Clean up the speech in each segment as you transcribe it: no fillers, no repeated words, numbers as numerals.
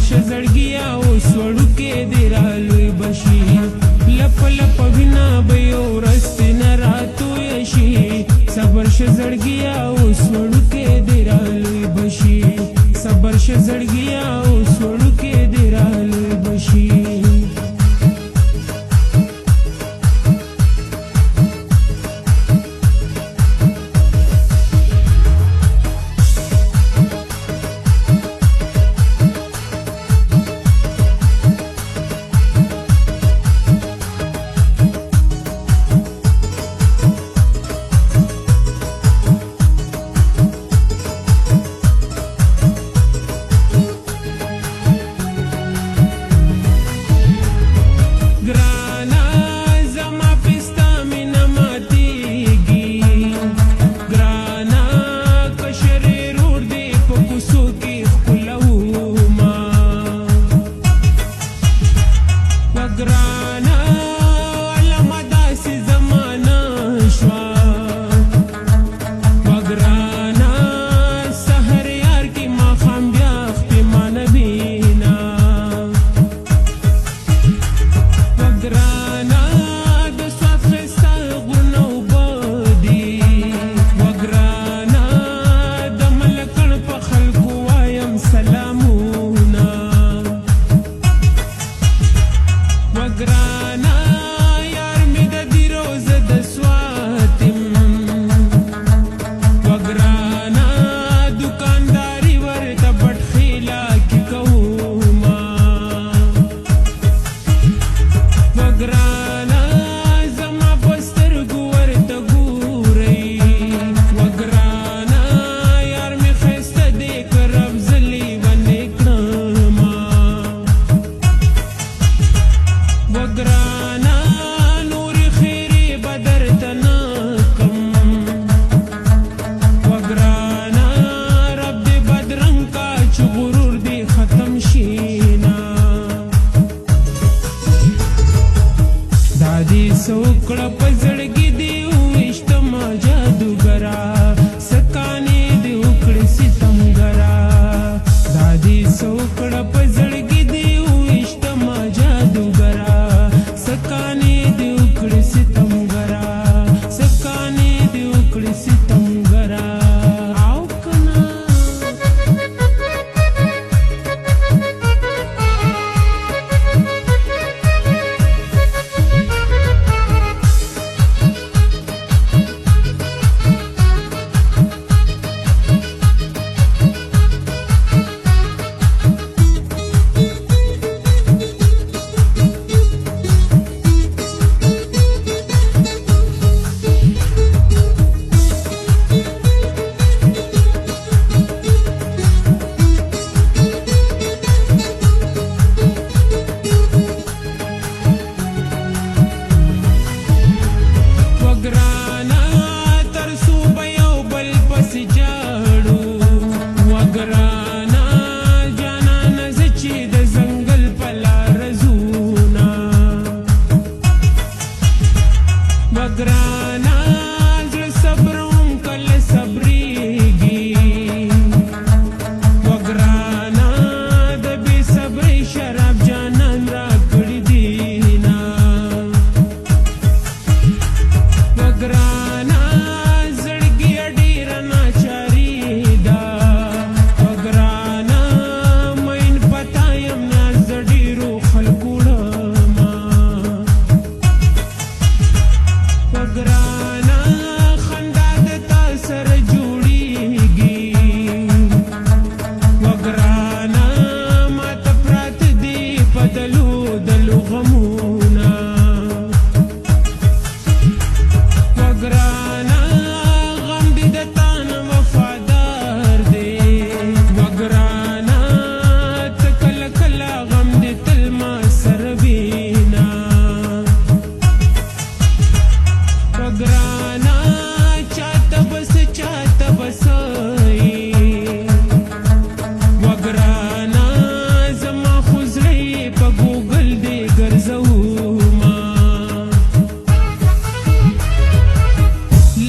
شه زړګیا اوس وړوکې دې رالوی بشي لپ لپ وینا به یو ورځ نه راتوی شي صبر شه زړګیا اوس وړوکې دې رالوی بشي صبر شه زړګیا اوس وړوکې دې رالوی بشي سوکړه په زړګي دی وشتما جادوګرا سکانې دی وکړې ستمګرا دادی سوکړه په زړګي دی وشتما جادوګرا سکانې دی وکړې ستمګرا سکانې دی وکړې ستمګرا او کنا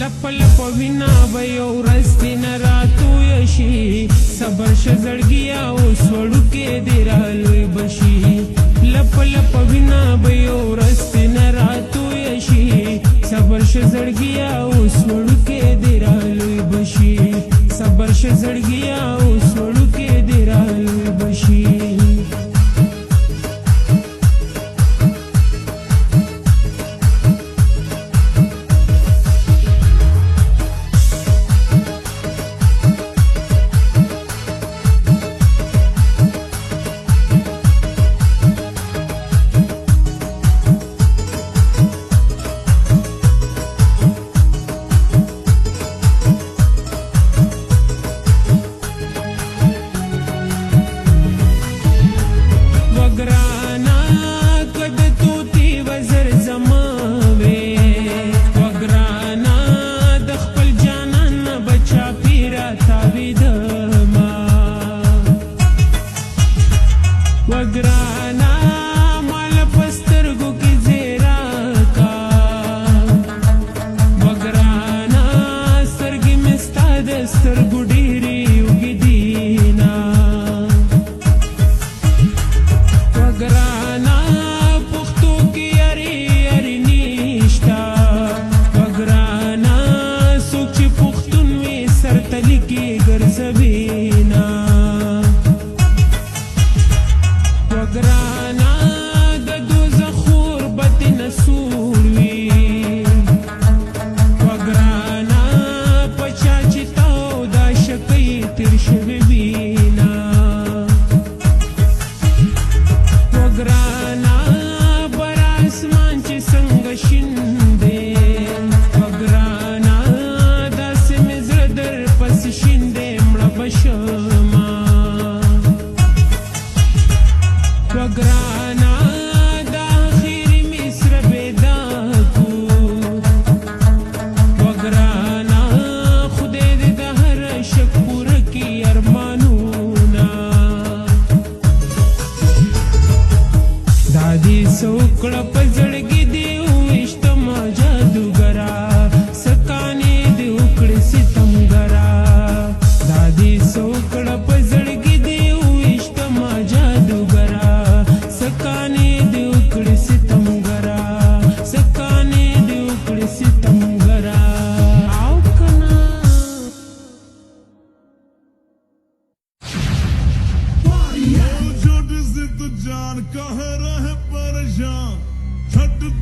لپ لپ وینا به یو ورځ دې نه راتویه شي صبر شه زړګیه اوس وړوکې دې رالوی به شي لپ لپ وینا به یو ورځ دې نه راتویه شي صبر شه زړګیه اوس وړوکې دې رالوی به شي صبر شه زړګیه اوس وړوکې دې رالوی به شي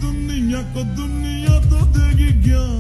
दुनिया को दुनिया तो देगी ज्ञान